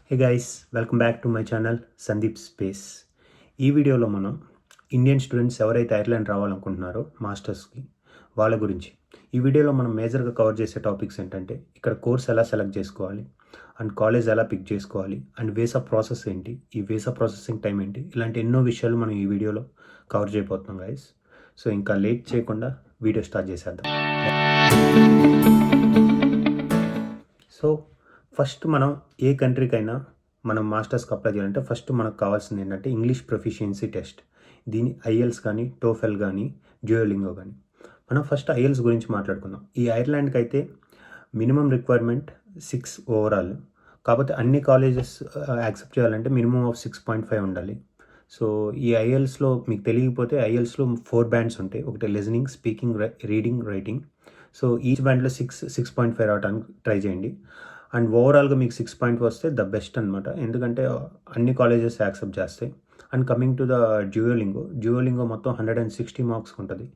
Hey guys, welcome back to my channel Sandeep space. ఈ వీడియోలో మనం ఇండియన్ స్టూడెంట్స్ ఎవరైతే ఐర్లాండ్ రావాలనుకుంటున్నారో మాస్టర్స్కి వాళ్ళ గురించి ఈ వీడియోలో మనం మేజర్గా కవర్ చేసే టాపిక్స్ ఏంటంటే ఇక్కడ కోర్స్ ఎలా సెలెక్ట్ చేసుకోవాలి అండ్ కాలేజ్ ఎలా పిక్ చేసుకోవాలి అండ్ వీసా ప్రాసెస్ ఏంటి, ఈ వీసా ప్రాసెసింగ్ టైం ఏంటి, ఇలాంటి ఎన్నో విషయాలు మనం ఈ వీడియోలో కవర్ చేయబోతున్నాం గైస్. సో ఇంకా లేట్ చేయకుండా వీడియో స్టార్ట్ చేసేద్దాం. సో ఫస్ట్ మనం ఏ కంట్రీకైనా మనం మాస్టర్స్కి అప్లై చేయాలంటే ఫస్ట్ మనకు కావాల్సింది ఏంటంటే ఇంగ్లీష్ ప్రొఫిషియన్సీ టెస్ట్. దీని ఐఎల్స్ కానీ టోఫెల్ కానీ డ్యూయోలింగో కానీ. మనం ఫస్ట్ ఐఎల్స్ గురించి మాట్లాడుకుందాం. ఈ ఐర్లాండ్కి అయితే మినిమం రిక్వైర్మెంట్ 6 ఓవరాల్. కాకపోతే అన్ని కాలేజెస్ యాక్సెప్ట్ చేయాలంటే మినిమం ఆఫ్ 6.5 ఉండాలి. సో ఈ ఐఎల్స్లో మీకు తెలియకపోతే ఐఎల్స్లో 4 బ్యాండ్స్ ఉంటాయి. ఒకటి listening, speaking, reading, writing. So each బ్యాండ్లో 6.5 రావడానికి ట్రై చేయండి. అండ్ ఓవరాల్గా మీకు 6 వస్తే ద బెస్ట్ అనమాట, ఎందుకంటే అన్ని కాలేజెస్ యాక్సెప్ట్ చేస్తాయి. అండ్ కమింగ్ టు ద డ్యూయోలింగో మొత్తం 160 మార్క్స్ ఉంటుంది.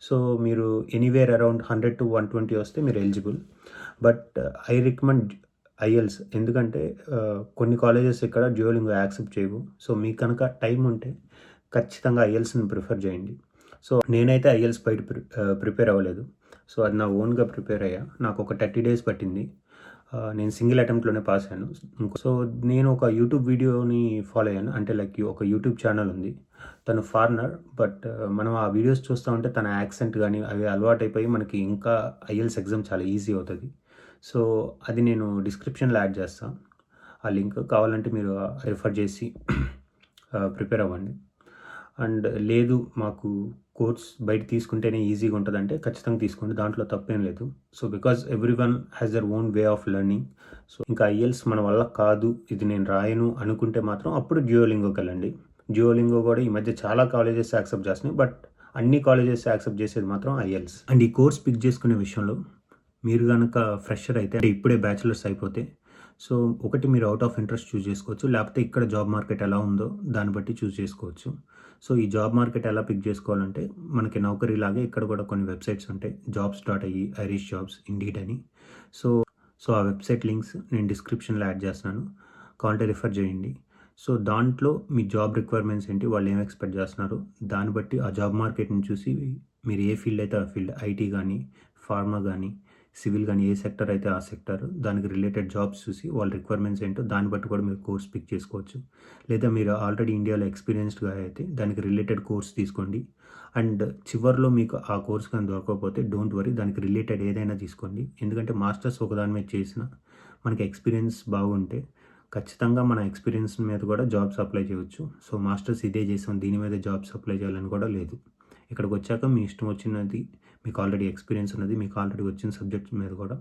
సో మీరు ఎనీవేర్ అరౌండ్ 100 to 120 వస్తే మీరు eligible. But I recommend IELTS, ఎందుకంటే కొన్ని కాలేజెస్ ఇక్కడ డ్యూయోలింగో యాక్సెప్ట్ చేయవు. సో మీకు కనుక టైం ఉంటే ఖచ్చితంగా ఐఎల్స్ని ప్రిఫర్ చేయండి. సో నేనైతే ఐఎల్స్ బయట ప్రిపేర్ అవ్వలేదు. సో అది నా ఓన్గా ప్రిపేర్ అయ్యా. నాకు ఒక 30 days పట్టింది. నేను సింగిల్ అటెంప్ట్లోనే పాస్ అయ్యాను. సో నేను ఒక యూట్యూబ్ వీడియోని ఫాలో అయ్యాను, అంటే లైక్ ఒక యూట్యూబ్ ఛానల్ ఉంది. తను ఫారినర్, బట్ మనం ఆ వీడియోస్ చూస్తూ ఉంటే తన యాక్సెంట్ కానీ అవి అలవాటు అయిపోయి మనకి ఇంకా ఐఎల్స్ ఎగ్జామ్ చాలా ఈజీ అవుతుంది. సో అది నేను డిస్క్రిప్షన్లో యాడ్ చేస్తాను ఆ లింక్, కావాలంటే మీరు రిఫర్ చేసి ప్రిపేర్ అవ్వండి. అండ్ లేదు మాకు కోర్స్ బయట తీసుకుంటేనే ఈజీగా ఉంటుందంటే ఖచ్చితంగా తీసుకోండి, దాంట్లో తప్పేం లేదు. So because every one has their own way of learning. So ఇంకా ఐఎల్స్ మన వల్ల కాదు, ఇది నేను రాయను అనుకుంటే మాత్రం అప్పుడు డ్యూయోలింగోకి వెళ్ళండి. డ్యూయోలింగో కూడా ఈ మధ్య చాలా కాలేజెస్ యాక్సెప్ట్ చేస్తున్నాయి, బట్ అన్ని కాలేజెస్ యాక్సెప్ట్ చేసేది మాత్రం ఐఎల్స్. అండ్ ఈ కోర్స్ పిక్ చేసుకునే విషయంలో మీరు కనుక ఫ్రెషర్ అయితే, ఇప్పుడే బ్యాచిలర్స్ అయిపోతే, సో ఒకటి మీరు అవుట్ ఆఫ్ ఇంట్రెస్ట్ చూస్ చేసుకోవచ్చు, లేకపోతే ఇక్కడ జాబ్ మార్కెట్ ఎలా ఉందో దాన్ని బట్టి చూస్ చేసుకోవచ్చు. సో ఈ జాబ్ మార్కెట్ ఎలా పిక్ చేసుకోవాలంటే మనకి నౌకరీలాగే ఇక్కడ కూడా కొన్ని వెబ్సైట్స్ ఉంటాయి, jobs.ie, ఐరిష్ జాబ్స్, ఇండీడ్ అని. సో ఆ వెబ్సైట్ లింక్స్ నేను డిస్క్రిప్షన్లో యాడ్ చేస్తున్నాను, కావాలంటే రిఫర్ చేయండి. సో దాంట్లో మీ జాబ్ రిక్వైర్మెంట్స్ ఏంటి, వాళ్ళు ఏం ఎక్స్పెక్ట్ చేస్తున్నారు, దాన్ని బట్టి ఆ జాబ్ మార్కెట్ని చూసి మీరు ఏ ఫీల్డ్ అయితే ఆ ఫీల్డ్, ఐటీ కానీ, ఫార్మా కానీ, సివిల్ కానీ, ఏ సెక్టర్ అయితే ఆ సెక్టర్, దానికి రిలేటెడ్ జాబ్స్ చూసి వాళ్ళ రిక్వైర్మెంట్స్ ఏంటో దాన్ని బట్టి కూడా మీరు కోర్స్ పిక్ చేసుకోవచ్చు. లేదా మీరు ఆల్రెడీ ఇండియాలో ఎక్స్పీరియన్స్డ్గా అయితే దానికి రిలేటెడ్ కోర్స్ తీసుకోండి. అండ్ చివరిలో మీకు ఆ కోర్స్ కానీ దొరకకపోతే డోంట్ వరీ, దానికి రిలేటెడ్ ఏదైనా తీసుకోండి. ఎందుకంటే మాస్టర్స్ ఒకదాని మీద చేసిన మనకి ఎక్స్పీరియన్స్ బాగుంటే ఖచ్చితంగా మన ఎక్స్పీరియన్స్ మీద కూడా జాబ్స్ అప్లై చేయవచ్చు. సో మాస్టర్స్ ఇదే చేసాం, దీని మీద జాబ్స్ అప్లై చేయాలని కూడా లేదు. ఇక్కడికి వచ్చాక మీ ఇష్టం వచ్చినది, మీకు ఆల్రెడీ ఎక్స్పీరియన్స్ ఉన్నది, మీకు ఆల్రెడీ వచ్చిన సబ్జెక్ట్స్ మీద కూడా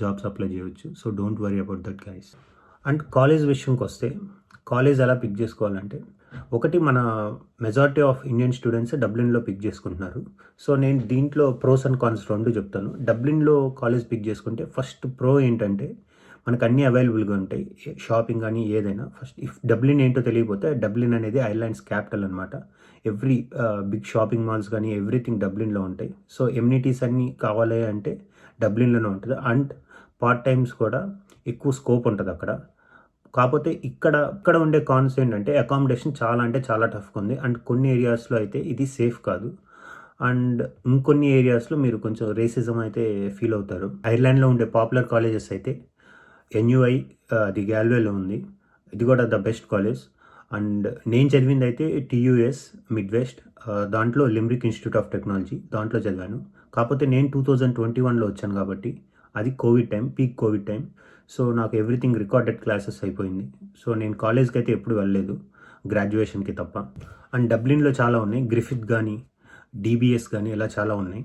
జాబ్స్ అప్లై చేయవచ్చు. So don't worry about that guys. And college విషయంకి వస్తే కాలేజ్ ఎలా పిక్ చేసుకోవాలంటే, ఒకటి మన మెజారిటీ ఆఫ్ ఇండియన్ స్టూడెంట్స్ డబ్లిన్లో పిక్ చేసుకుంటున్నారు. సో నేను దీంట్లో ప్రోస్ అండ్ కాన్స్ రెండు చెప్తాను. డబ్లిన్లో కాలేజ్ పిక్ చేసుకుంటే ఫస్ట్ ప్రో ఏంటంటే మనకు అన్నీ అవైలబుల్గా ఉంటాయి, షాపింగ్ కానీ ఏదైనా. ఫస్ట్ ఇఫ్ డబ్లిన్ ఏంటో తెలియకపోతే, డబ్లిన్ అనేది ఐర్లాండ్స్ క్యాపిటల్ అనమాట. ఎవ్రీ బిగ్ షాపింగ్ మాల్స్ కానీ ఎవ్రీథింగ్ డబ్లిన్లో ఉంటాయి. సో ఎమ్యూనిటీస్ అన్నీ కావాలి అంటే డబ్లిన్లోనే ఉంటుంది. అండ్ పార్ట్ టైమ్స్ కూడా ఎక్కువ స్కోప్ ఉంటుంది అక్కడ. కాకపోతే ఇక్కడ ఉండే కాన్స్ ఏంటంటే అకామిడేషన్ చాలా అంటే చాలా టఫ్గా ఉంది. అండ్ కొన్ని ఏరియాస్లో అయితే ఇది సేఫ్ కాదు. అండ్ ఇంకొన్ని ఏరియాస్లో మీరు కొంచెం రేసిజం అయితే ఫీల్ అవుతారు. ఐర్లాండ్లో ఉండే పాపులర్ కాలేజెస్ అయితే ఎన్యుఐ, అది గ్యాల్వేలో ఉంది, ఇది కూడా ద బెస్ట్ కాలేజ్. అండ్ నేను చదివింది అయితే టీయూఎస్ మిడ్ వెస్ట్, దాంట్లో లిమ్రిక్ ఇన్స్టిట్యూట్ ఆఫ్ టెక్నాలజీ, దాంట్లో చదివాను. కాకపోతే నేను 2021లో వచ్చాను కాబట్టి అది Covid time, peak Covid time. So నాకు ఎవ్రీథింగ్ రికార్డెడ్ క్లాసెస్ అయిపోయింది. సో నేను కాలేజ్కి అయితే ఎప్పుడు వెళ్ళలేదు, గ్రాడ్యుయేషన్కి తప్ప. అండ్ డబ్లిన్లో చాలా ఉన్నాయి, గ్రిఫిత్ కానీ, డిబిఎస్ కానీ, ఇలా చాలా ఉన్నాయి.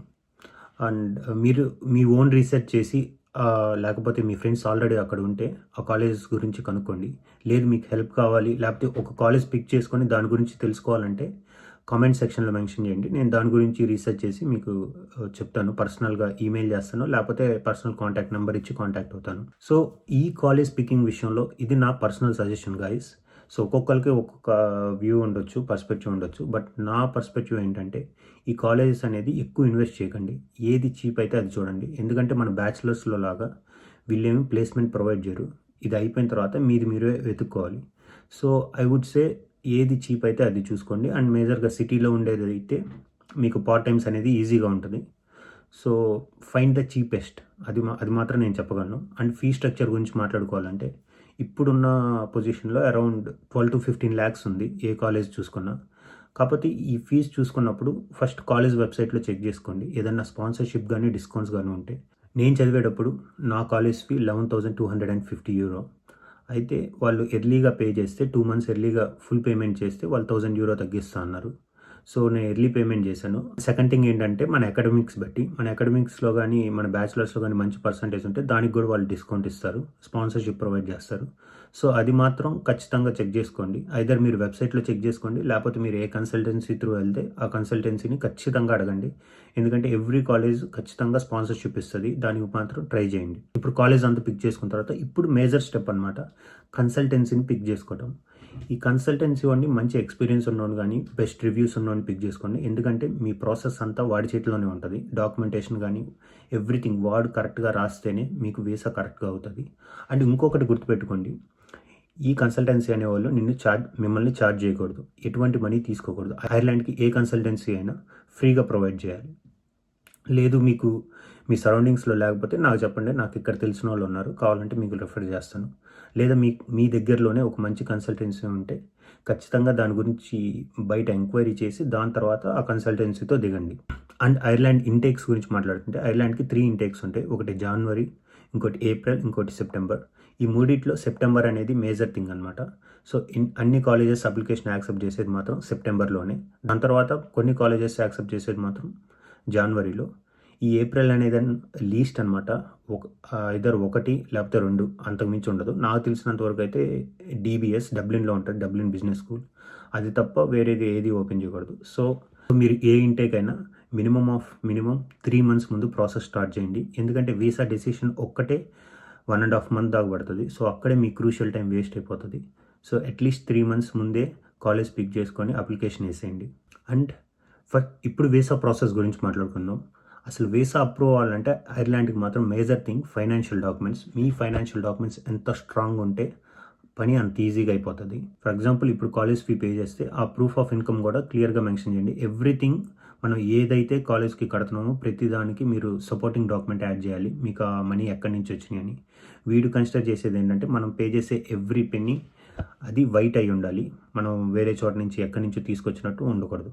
అండ్ మీరు మీ ఓన్ రీసెర్చ్ చేసి, లేకపోతే మీ ఫ్రెండ్స్ ఆల్రెడీ అక్కడ ఉంటే ఆ కాలేజెస్ గురించి కనుక్కోండి. లేదు మీకు హెల్ప్ కావాలి, లేకపోతే ఒక కాలేజ్ పిక్ చేసుకొని దాని గురించి తెలుసుకోవాలంటే కామెంట్ సెక్షన్లో మెన్షన్ చేయండి. నేను దాని గురించి రీసెర్చ్ చేసి మీకు చెప్తాను, పర్సనల్గా ఈమెయిల్ చేస్తాను, లేకపోతే పర్సనల్ కాంటాక్ట్ నెంబర్ ఇచ్చి కాంటాక్ట్ అవుతాను. సో ఈ కాలేజ్ పికింగ్ విషయంలో ఇది నా పర్సనల్ సజెషన్ గైస్. సో ఒక్కొక్కరికి ఒక్కొక్క వ్యూ ఉండొచ్చు, పర్స్పెక్టివ్ ఉండొచ్చు. బట్ నా పర్స్పెక్టివ్ ఏంటంటే ఈ కాలేజెస్ అనేది ఎక్కువ ఇన్వెస్ట్ చేయకండి, ఏది చీప్ అయితే అది చూడండి. ఎందుకంటే మన బ్యాచిలర్స్లో లాగా వీళ్ళేమి ప్లేస్మెంట్ ప్రొవైడ్ చేయరు. ఇది అయిపోయిన తర్వాత మీది మీరే వెతుక్కోవాలి. సో ఐ వుడ్ సే ఏది చీప్ అయితే అది చూసుకోండి. అండ్ మేజర్‌గా సిటీలో ఉండేదైతే మీకు పార్ట్ టైమ్స్ అనేది ఈజీగా ఉంటది. సో ఫైండ్ ద చీపెస్ట్ అది మాత్రం నేను చెప్పగలను. అండ్ ఫీ స్ట్రక్చర్ గురించి మాట్లాడుకోవాలంటే ఇప్పుడున్న పొజిషన్‌లో అరౌండ్ 12-15 లాక్స్ ఉంది ఏ కాలేజ్ చూసుకున్నా. కాపోతే ఈ ఫీజ్ చూసుకున్నప్పుడు ఫస్ట్ కాలేజ్ వెబ్‌సైట్‌లో చెక్ జేసుకోండి. ఏదన్నా స్పాన్సర్‌షిప్ గాని, డిస్కౌంట్స్ గాని ఉంటే. నేను చదివేటప్పుడు నా కాలేజ్ ఫీ €11,250. అయితే వాళ్ళు ఎర్లీగా పే చేస్తే 2 మంత్స్ ఎర్లీగా ఫుల్ పేమెంట్ చేస్తే వాళ్ళు €1,000 తగ్గిస్తా అన్నారు. సో నేను ఎర్లీ పేమెంట్ చేశాను. సెకండ్ థింగ్ ఏంటంటే మన అకాడమిక్స్ బట్టి, మన అకాడమిక్స్‌లో గాని, మన బ్యాచిలర్స్‌లో గాని మంచి పర్సెంటేజ్ ఉంటే దానికి గూడా వాళ్ళు డిస్కౌంట్ ఇస్తారు. స్పాన్సర్‌షిప్ ప్రొవైడ్ చేస్తారు. సో అది మాత్రం ఖచ్చితంగా చెక్ చేసుకోండి. ఐదర్ మీరు వెబ్‌సైట్‌లో చెక్ చేసుకోండి. లేకపోతే మీరు ఏ కన్సల్టెన్సీ త్రూ వెళ్తే ఆ కన్సల్టెన్సీని ఖచ్చితంగా అడగండి. ఎందుకంటే ఎవ్రీ కాలేజ్ ఖచ్చితంగా స్పాన్సర్‌షిప్ ఇస్తది. దానికి మాత్రం ట్రై చేయండి. ఇప్పుడు కాలేజ్ అంతా పిక్ చేసుకున్న తర్వాత ఇప్పుడు మేజర్ స్టెప్ అనమాట కన్సల్టెన్సీని పిక్ చేసుకోవడం. ఈ కన్సల్టెన్సీ వాడిని మంచి ఎక్స్పీరియన్స్ ఉన్నోడిని గానీ, బెస్ట్ రివ్యూస్ ఉన్నోడిని పిక్ చేసుకోండి. ఎందుకంటే మీ ప్రాసెస్ అంతా వాడి చేతిలోనే ఉంటది. డాక్యుమెంటేషన్ గానీ, ఎవ్రీథింగ్ వాడు కరెక్ట్‌గా రాస్తేనే మీకు వీసా కరెక్ట్‌గా అవుతది. అండ్ ఇంకొకటి గుర్తుపెట్టుకోండి. ఈ కన్సల్టెన్సీ అనేవాళ్ళు మిమ్మల్ని చార్జ్ చేయకూడదు. ఎటువంటి మనీ తీసుకోకూడదు. ఐర్లాండ్‌కి ఏ కన్సల్టెన్సీ అయినా ఫ్రీగా ప్రొవైడ్ చేయాలి. లేదు మీకు మీ సరౌండింగ్స్‌లో లేకపోతే నాకు చెప్పండి. నాకు ఇక్కడ తెలిసినోళ్ళు ఉన్నారు. కావాలంటే మీకు రిఫర్ చేస్తాను. లేదా మీ దగ్గరలోనే ఒక మంచి కన్సల్టెన్సీ ఉంటే ఖచ్చితంగా దాని గురించి బయట ఎంక్వైరీ చేసి దాని తర్వాత ఆ కన్సల్టెన్సీతో దిగండి. అండ్ ఐర్లాండ్ ఇంటేక్స్ గురించి మాట్లాడుతుంటే ఐర్లాండ్‌కి 3 ఇంటేక్స్ ఉంటాయి. ఒకటి జాన్వరి, ఇంకోటి ఏప్రిల్, ఇంకోటి సెప్టెంబర్. ఈ మూడిట్లో సెప్టెంబర్ అనేది మేజర్ థింగ్ అనమాట. సో అన్ని కాలేజెస్ అప్లికేషన్ యాక్సెప్ట్ చేసేది మాత్రం సెప్టెంబర్‌లోనే. దాని తర్వాత కొన్ని కాలేజెస్ యాక్సెప్ట్ చేసేది మాత్రం జాన్వరిలో. ఈ ఏప్రిల్ అనేది లీస్ట్ అనమాట. ఐదర్ 1 లేకపోతే 2 అంతకుమించి ఉండదు. నాకు తెలిసినంత వరకు అయితే డీబీఎస్ డబ్లిన్‌లో ఉంటది. Dublin business school. అది తప్ప వేరేది ఏది ఓపెన్ చేయకూడదు. సో మీరు ఏ ఇంటేక్ అయినా మినిమమ్ 3 మంత్స్ ముందు ప్రాసెస్ స్టార్ట్ చేయండి. ఎందుకంటే వీసా డెసిషన్ ఒక్కటే 1.5 మంత్ దాకా పడుతుంది. సో అక్కడే మీ క్రూషియల్ టైం వేస్ట్ అయిపోతుంది. సో అట్లీస్ట్ 3 మంత్స్ ముందే కాలేజ్ పిక్ చేసుకొని అప్లికేషన్ వేసేయండి. అండ్ ఇప్పుడు వీసా ప్రాసెస్ గురించి మాట్లాడుకుందాం. అసలు వీసా అప్రూవ్ అవ్వాలంటే ఐర్లాండ్‌కి మాత్రం మేజర్ థింగ్ ఫైనాన్షియల్ డాక్యుమెంట్స్. మీ ఫైనాన్షియల్ డాక్యుమెంట్స్ ఎంత స్ట్రాంగ్ ఉంటే పని అంత ఈజీగా అయిపోతుంది. ఫర్ ఎగ్జాంపుల్ ఇప్పుడు కాలేజ్ ఫీ పే చేస్తే ఆ ప్రూఫ్ ఆఫ్ ఇన్కమ్ కూడా క్లియర్‌గా మెన్షన్ చేయండి. ఎవ్రీథింగ్ మనం ఏదైతే కాలేజ్‌కి కడుతున్నామో ప్రతి దానికి మీరు సపోర్టింగ్ డాక్యుమెంట్ యాడ్ చేయాలి. మీకు ఆ మనీ ఎక్కడి నుంచి వచ్చినాయని. వీడు కన్సిడర్ చేసేది ఏంటంటే మనం పే చేసే ఎవ్రీ పెన్నీ అది వైట్ అయి ఉండాలి. మనం వేరే చోట నుంచి ఎక్కడి నుంచో తీసుకొచ్చినట్టు ఉండకూడదు.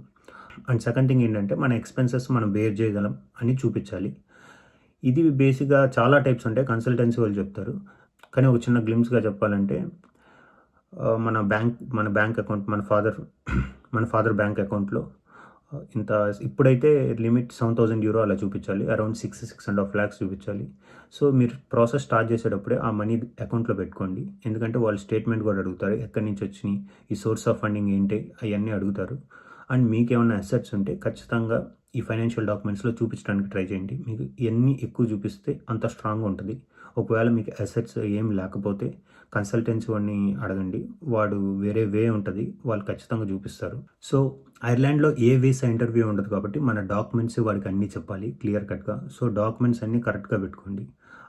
అండ్ సెకండ్ థింగ్ ఏంటంటే మన ఎక్స్పెన్సెస్ మనం బేర్ చేయగలం అని చూపించాలి. ఇది బేసిక్‌గా చాలా టైప్స్ ఉంటాయి. కన్సల్టెన్సీ వాళ్ళు చెప్తారు. కానీ ఒక చిన్న గ్లిమ్స్‌గా చెప్పాలంటే మన బ్యాంక్ అకౌంట్ మన ఫాదర్ బ్యాంక్ అకౌంట్‌లో ఇంత ఇప్పుడైతే లిమిట్ €7,000 అలా చూపించాలి. అరౌండ్ 6.5 lakhs చూపించాలి. సో మీరు ప్రాసెస్ స్టార్ట్ చేసేటప్పుడే ఆ మనీ అకౌంట్‌లో పెట్టుకోండి. ఎందుకంటే వాళ్ళు స్టేట్మెంట్ కూడా అడుగుతారు. ఎక్కడి నుంచి వచ్చినాయి, ఈ సోర్స్ ఆఫ్ ఫండింగ్ ఏంటి అయన్నీ అడుగుతారు. అండ్ మీకేమన్నా అసెట్స్ ఉంటే ఖచ్చితంగా ఈ ఫైనాన్షియల్ డాక్యుమెంట్స్‌లో చూపించడానికి ట్రై చేయండి. మీకు ఎన్ని ఎక్కువ చూపిస్తే అంత స్ట్రాంగ్‌గా ఉంటుంది. ఒకవేళ మీకు అసెట్స్ ఏం లేకపోతే కన్సల్టెన్సీ వాడిని అడగండి. వాడు వేరే వే ఉంటది. వాళ్ళు ఖచ్చితంగా చూపిస్తారు. సో ఐర్లాండ్‌లో ఏ వీసా ఇంటర్వ్యూ ఉండదు కాబట్టి మన డాక్యుమెంట్స్ వాడికి అన్నీ చెప్పాలి క్లియర్ కట్‌గా. సో డాక్యుమెంట్స్ అన్నీ కరెక్ట్‌గా పెట్టుకోండి.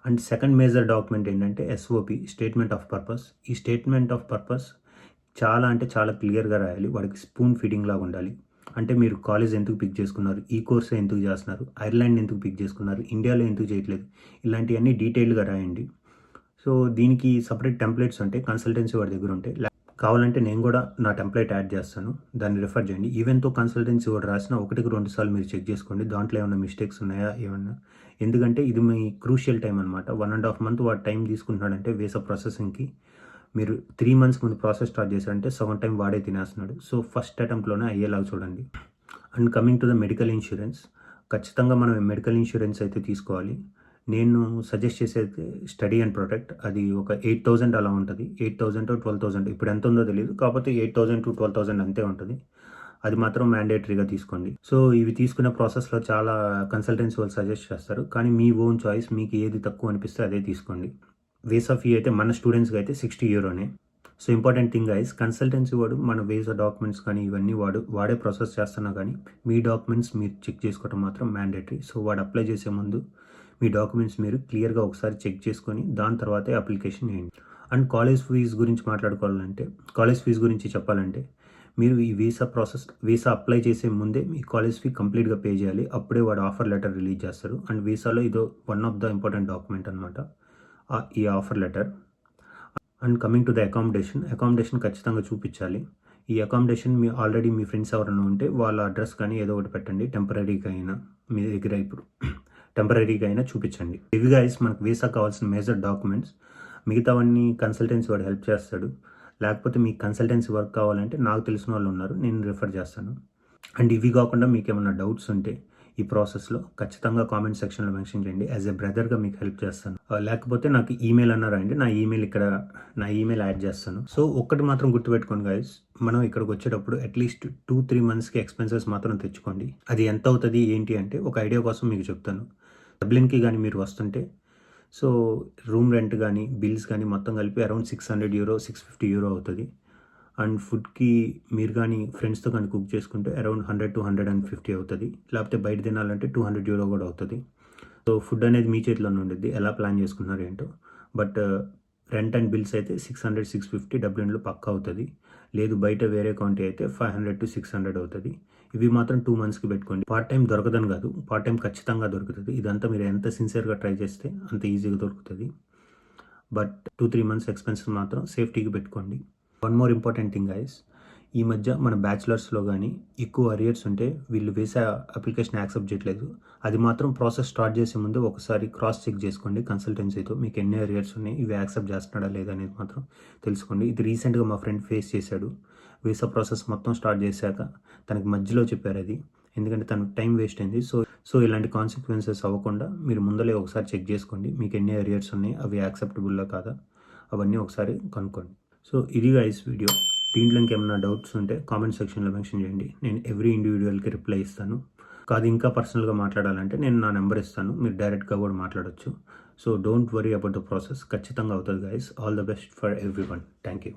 అండ్ సెకండ్ మేజర్ డాక్యుమెంట్ ఏంటంటే ఎస్ఓపి స్టేట్మెంట్ ఆఫ్ పర్పస్. ఈ స్టేట్మెంట్ ఆఫ్ పర్పస్ చాలా అంటే చాలా క్లియర్‌గా రాయాలి. వాడికి స్పూన్ ఫీడింగ్ లాగా ఉండాలి. అంటే మీరు కాలేజ్ ఎందుకు పిక్ చేసుకున్నారు? ఈ కోర్సే ఎందుకు చేస్తున్నారు? ఐర్లాండ్ ఎందుకు పిక్ చేసుకున్నారు? ఇండియాలో ఎందుకు చేయట్లేదు? ఇలాంటివన్నీ డీటెయిల్డ్‌గా రాయండి. సో దీనికి సెపరేట్ టెంప్లెట్స్ ఉంటాయి. కన్సల్టెన్సీ వాడి దగ్గర ఉంటాయి. కావాలంటే నేను కూడా నా టెంప్లెట్ యాడ్ చేస్తాను. దాన్ని రిఫర్ చేయండి. ఈవెన్ తో కన్సల్టెన్సీ వాడు రాసిన 1-2 సార్లు మీరు చెక్ చేసుకోండి. దాంట్లో ఏమైనా మిస్టేక్స్ ఉన్నాయా ఏమన్నా. ఎందుకంటే ఇది మీ క్రూషియల్ టైం అనమాట. 1.5 month వాడు టైం తీసుకుంటున్నాడంటే వీసా ప్రాసెసింగ్‌కి. మీరు 3 months ముందు ప్రాసెస్ స్టార్ట్ చేశారంటే సగం టైం వాడే తినేస్తున్నాడు. సో ఫస్ట్ అటెంప్ట్‌లోనే అయ్యేలాగా చూడండి. And coming to the medical insurance. ఖచ్చితంగా మనం మెడికల్ ఇన్సూరెన్స్ అయితే తీసుకోవాలి. నేను సజెస్ట్ చేసేది స్టడీ అండ్ ప్రొటెక్ట్. అది ఒక 8,000 అలా ఉంటది. 8,000-12,000 ఇప్పుడు ఎంత ఉందో తెలీదు. కాకపోతే 8,000-12,000 అంతే ఉంటది. అది మాత్రం మ్యాండేటరీగా తీసుకోండి. సో ఇవి తీసుకునే ప్రాసెస్‌లో చాలా కన్సల్టెన్సీ వాళ్ళు సజెస్ట్ చేస్తారు. కానీ మీ ఓన్ చాయిస్ మీకు ఏది తక్కువ అనిపిస్తే అదే తీసుకోండి. వీసా ఫీ అయితే మన స్టూడెంట్స్‌కి అయితే €60. So important thing guys consultancy వాడు మన వీసా డాక్యుమెంట్స్ కానీ ఇవన్నీ వాడే ప్రాసెస్ చేస్తున్నా కానీ మీ డాక్యుమెంట్స్ మీరు చెక్ చేసుకోవడం మాత్రం మ్యాండేటరీ. సో వాడు అప్లై చేసే ముందు మీ డాక్యుమెంట్స్ మీరు క్లియర్‌గా ఒకసారి చెక్ చేసుకొని దాని తర్వాతే అప్లికేషన్ చేయండి. అండ్ కాలేజ్ ఫీజు గురించి మాట్లాడుకోవాలంటే, కాలేజ్ ఫీజు గురించి చెప్పాలంటే, మీరు ఈ వీసా అప్లై చేసే ముందే మీ కాలేజ్ ఫీ కంప్లీట్గా పే చేయాలి. అప్పుడే వాడు ఆఫర్ లెటర్ రిలీజ్ చేస్తారు. అండ్ వీసాలో ఇదో one of the important document అనమాట ఈ offer letter. And coming to the accommodation ఖచ్చితంగా చూపించాలి. ఈ అకామిడేషన్ ఆల్రెడీ మీ ఫ్రెండ్స్ ఎవరైనా ఉంటే వాళ్ళ అడ్రస్ కానీ ఏదో ఒకటి పెట్టండి. టెంపరీగా అయినా మీ దగ్గర ఇప్పుడు టెంపరీగా అయినా చూపించండి. ఇవి గైస్ మనకు వీసా కావాల్సిన మేజర్ డాక్యుమెంట్స్. మిగతావన్నీ కన్సల్టెన్సీ వాడు హెల్ప్ చేస్తాడు. లేకపోతే మీకు కన్సల్టెన్సీ వర్క్ కావాలంటే నాకు తెలిసిన వాళ్ళు ఉన్నారు, నేను రిఫర్ చేస్తాను. అండ్ ఇవి కాకుండా మీకు ఏమైనా డౌట్స్ ఉంటే ఈ ప్రాసెస్లో ఖచ్చితంగా కామెంట్ సెక్షన్లో మెన్షన్ చేయండి. యాజ్ ఎ బ్రదర్గా మీకు హెల్ప్ చేస్తాను. లేకపోతే నాకు ఈమెయిల్ అన్నారా అండి, నా ఈమెయిల్ యాడ్ చేస్తాను. సో ఒక్కటి మాత్రం గుర్తుపెట్టుకోండి గైస్, మనం ఇక్కడికి వచ్చేటప్పుడు అట్లీస్ట్ 2-3 మంత్స్కి ఎక్స్పెన్సెస్ మాత్రం తెచ్చుకోండి. అది ఎంత అవుతుంది ఏంటి అంటే ఒక ఐడియా కోసం మీకు చెప్తాను. డబ్లిన్కి కానీ మీరు వస్తుంటే సో రూమ్ రెంట్ కానీ బిల్స్ కానీ మొత్తం కలిపి అరౌండ్ €600 €650 అవుతుంది. అండ్ ఫుడ్కి మీరు కానీ ఫ్రెండ్స్తో కానీ కుక్ చేసుకుంటే అరౌండ్ 100 to 150 అవుతుంది. లేకపోతే బయట తినాలంటే €200 కూడా అవుతుంది. సో ఫుడ్ అనేది మీ చేతిలోనే ఉండిద్ది, ఎలా ప్లాన్ చేసుకున్నారు ఏంటో. బట్ రెంట్ అండ్ బిల్స్ అయితే 600-650 డబ్లిన్లో పక్కా అవుతుంది. లేదు బయట వేరే కౌంటీ అయితే 500 to 600 అవుతుంది. ఇవి మాత్రం 2 మంత్స్కి పెట్టుకోండి. పార్ట్ టైం దొరకదని కాదు, పార్ట్ టైం ఖచ్చితంగా దొరుకుతుంది. ఇదంతా మీరు ఎంత సిన్సియర్గా ట్రై చేస్తే అంత ఈజీగా దొరుకుతుంది. బట్ 2-3 మంత్స్ ఎక్స్పెన్సెస్ మాత్రం సేఫ్టీకి పెట్టుకోండి. One more important thing guys, ఈ మధ్య మన బ్యాచిలర్స్లో కానీ ఎక్కువ అరియర్స్ ఉంటే వీళ్ళు వీసా అప్లికేషన్ యాక్సెప్ట్ చేయట్లేదు. అది మాత్రం ప్రాసెస్ స్టార్ట్ చేసే ముందు ఒకసారి క్రాస్ చెక్ చేసుకోండి కన్సల్టెన్సీతో, మీకు ఎన్ని అరియర్స్ ఉన్నాయి, ఇవి యాక్సెప్ట్ చేస్తున్నాడా లేదా అనేది మాత్రం తెలుసుకోండి. ఇది రీసెంట్గా మా ఫ్రెండ్ ఫేస్ చేశాడు. వీసా ప్రాసెస్ మొత్తం స్టార్ట్ చేశాక తనకి మధ్యలో చెప్పారు అది, ఎందుకంటే తన టైం వేస్ట్ అయింది. సో ఇలాంటి కాన్సిక్వెన్సెస్ అవ్వకుండా మీరు ముందలే ఒకసారి చెక్ చేసుకోండి, మీకు ఎన్ని అరియర్స్ ఉన్నాయి, అవి యాక్సెప్టబుల్లా కాదా, అవన్నీ ఒకసారి కనుక్కోండి. సో ఇది గైస్ వీడియో. దీంట్లో ఇంకేమైనా డౌట్స్ ఉంటే కామెంట్ సెక్షన్లో మెన్షన్ చేయండి. నేను ఎవ్రీ ఇండివిజువల్కి రిప్లై ఇస్తాను. కాదు ఇంకా పర్సనల్గా మాట్లాడాలంటే నేను నా నెంబర్ ఇస్తాను, మీరు డైరెక్ట్గా కూడా మాట్లాడొచ్చు. So don't worry about the process, ఖచ్చితంగా అవుతుంది guys. All the best for every one. Thank you.